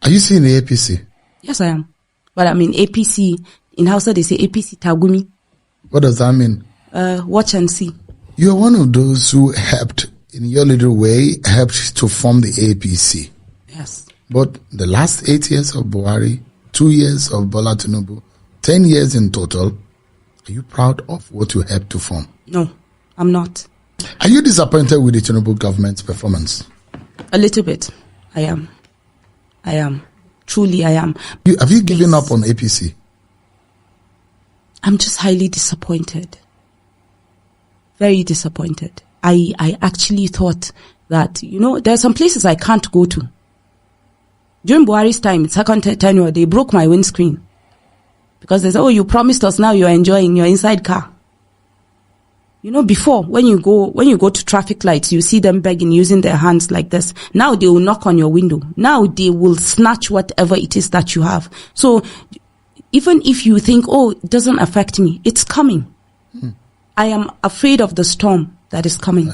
Are you seeing the APC? Yes, I am. But I mean APC, in Hausa they say APC Tagumi. What does that mean? Watch and see. You're one of those who helped, in your little way, helped to form the APC. Yes. But the last 8 years of Buhari, 2 years of Bola Tinubu, 10 years in total, are you proud of what you helped to form? No, I'm not. Are you disappointed with the Tinubu government's performance? A little bit. I am. Truly, I am. Have you given up on APC? I'm just highly disappointed. Very disappointed. I actually thought that, there are some places I can't go to. During Buhari's time, second tenure, they broke my windscreen. Because they said, oh, you promised us, now you're enjoying your inside car. Before, when you go to traffic lights, you see them begging, using their hands like this. Now they will knock on your window. Now they will snatch whatever it is that you have. So, even if you think, oh, it doesn't affect me, it's coming. I am afraid of the storm that is coming.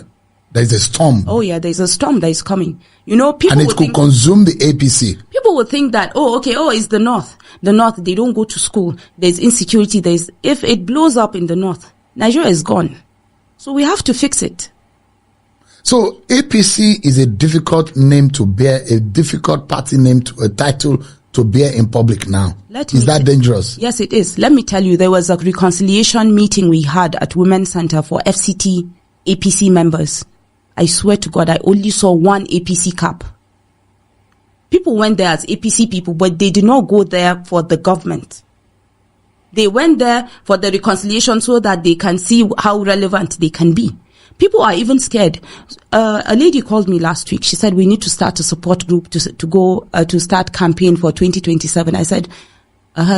There's a storm. Oh yeah, there's a storm that is coming. People and it could consume the APC. People will think that, it's the North. The North, they don't go to school. There's insecurity. If it blows up in the North, Nigeria is gone. So we have to fix it. So APC is a difficult name to bear, a difficult party name to a title to bear in public now. Is that dangerous? Yes, it is. Let me tell you, there was a reconciliation meeting we had at Women's Center for FCT APC members. I swear to God, I only saw one APC cap. People went there as APC people, but they did not go there for the government. They went there for the reconciliation so that they can see how relevant they can be. People are even scared. A lady called me last week. She said, we need to start a support group to go to start campaign for 2027. I said,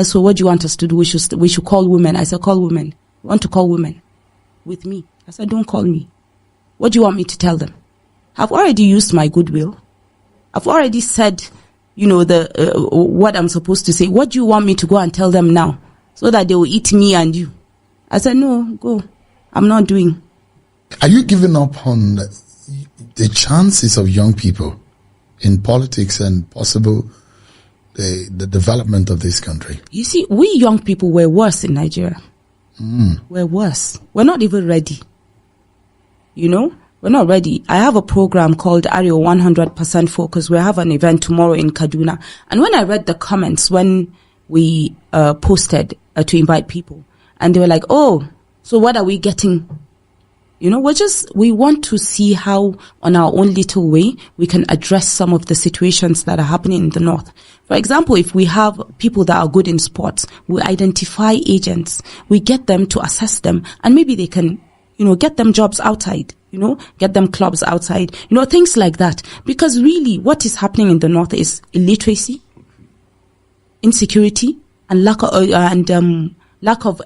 so what do you want us to do? We should call women. I said, call women. You want to call women with me? I said, don't call me. What do you want me to tell them? I've already used my goodwill. I've already said, what I'm supposed to say. What do you want me to go and tell them now? So that they will eat me and you. I said, no, go. I'm not doing. Are you giving up on the chances of young people in politics and possible the development of this country? You see, we young people were worse in Nigeria. We're worse. We're not even ready. We're not ready. I have a program called Ario 100% Focus. We have an event tomorrow in Kaduna. And when I read the comments, when we posted to invite people, and they were like, oh, so what are we getting? We want to see how on our own little way we can address some of the situations that are happening in the North. For example, if we have people that are good in sports, we identify agents, we get them to assess them, and maybe they can, get them jobs outside, get them clubs outside, things like that. Because really what is happening in the North is illiteracy, insecurity, and lack of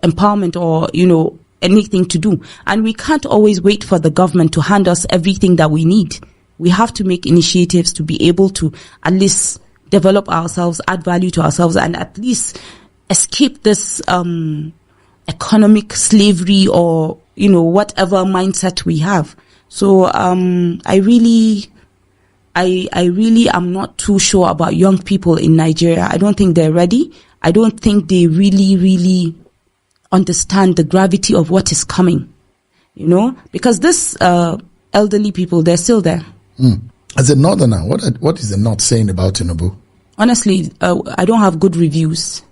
empowerment or, anything to do. And we can't always wait for the government to hand us everything that we need. We have to make initiatives to be able to at least develop ourselves, add value to ourselves, and at least escape this economic slavery or, whatever mindset we have. So I really am not too sure about young people in Nigeria. I don't think they're ready. I don't think they really understand the gravity of what is coming, because this elderly people, they're still there. As a northerner, what is the North saying about Tinubu? Honestly, I don't have good reviews.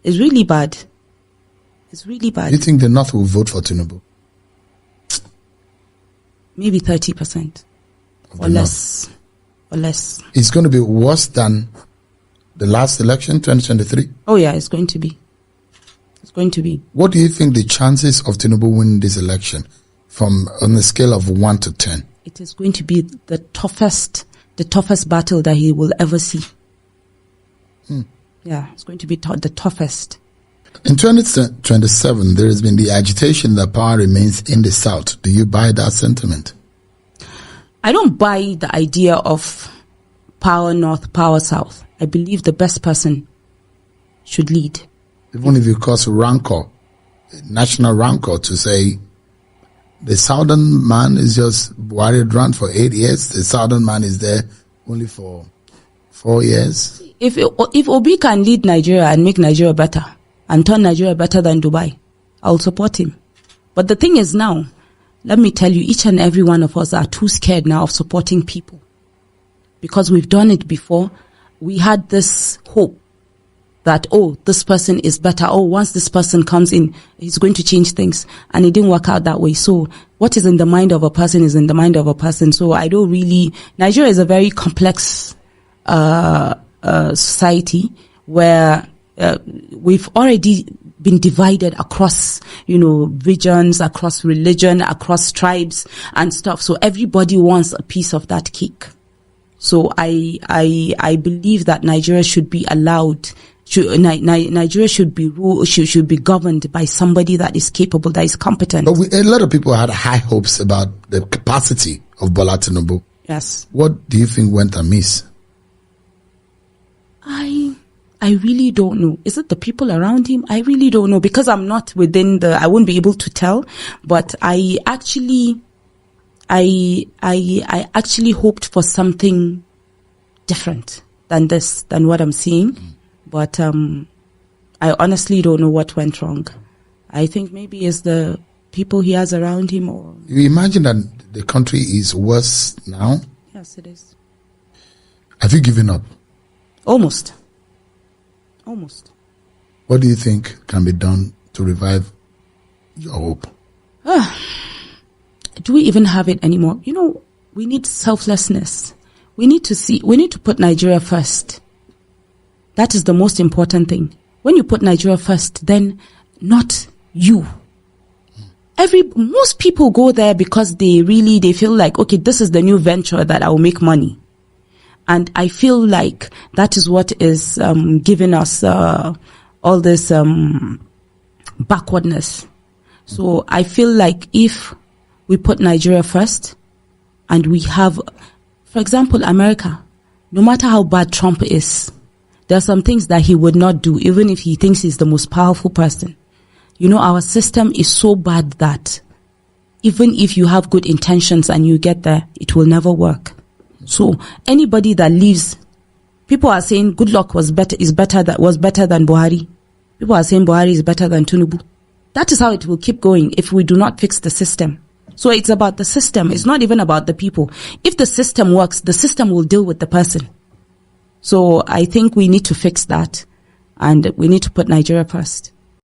It's really bad. It's really bad. Do you think the North will vote for Tinubu? Maybe 30%. Or less. Or less. It's going to be worse than the last election, 2023? Oh yeah, it's going to be. It's going to be. What do you think the chances of Tinubu winning this election on a scale of 1 to 10? It is going to be the toughest battle that he will ever see. Yeah, it's going to be the toughest. In 2027, there has been the agitation that power remains in the South. Do you buy that sentiment? I don't buy the idea of power North, power South. I believe the best person should lead. Even if you cause rancor, national rancor, to say the Southern man is just worried around for 8 years, the Southern man is there only for 4 years. If Obi can lead Nigeria and make Nigeria better and turn Nigeria better than Dubai, I'll support him. But the thing is now, let me tell you, each and every one of us are too scared now of supporting people. Because we've done it before. We had this hope that, oh, this person is better. Oh, once this person comes in, he's going to change things. And it didn't work out that way. So what is in the mind of a person is in the mind of a person. So I don't really, Nigeria is a very complex, society where, we've already been divided across, regions, across religion, across tribes and stuff. So everybody wants a piece of that cake. So I believe that Nigeria should be allowed. Nigeria should be should be governed by somebody that is capable, that is competent. But a lot of people had high hopes about the capacity of Bola Tinubu. Yes. What do you think went amiss? I really don't know. Is it the people around him? I really don't know, because I'm not within I won't be able to tell. But I actually hoped for something different than what I'm seeing. But I honestly don't know what went wrong. I think maybe it's the people he has around him. Or you imagine that the country is worse now? Yes, it is. Have you given up? Almost. What do you think can be done to revive your hope? Do we even have it anymore? We need selflessness. We need to put Nigeria first. That is the most important thing. When you put Nigeria first, then not you. Most people go there because they feel like, okay, this is the new venture that I will make money. And I feel like that is what is giving us all this backwardness. So I feel like if we put Nigeria first and we have, for example, America, no matter how bad Trump is, there are some things that he would not do, even if he thinks he's the most powerful person. Our system is so bad that even if you have good intentions and you get there, it will never work. So anybody that leaves, people are saying Goodluck was better than Buhari. People are saying Buhari is better than Tinubu. That is how it will keep going if we do not fix the system. So it's about the system. It's not even about the people. If the system works, the system will deal with the person. So I think we need to fix that, and we need to put Nigeria first.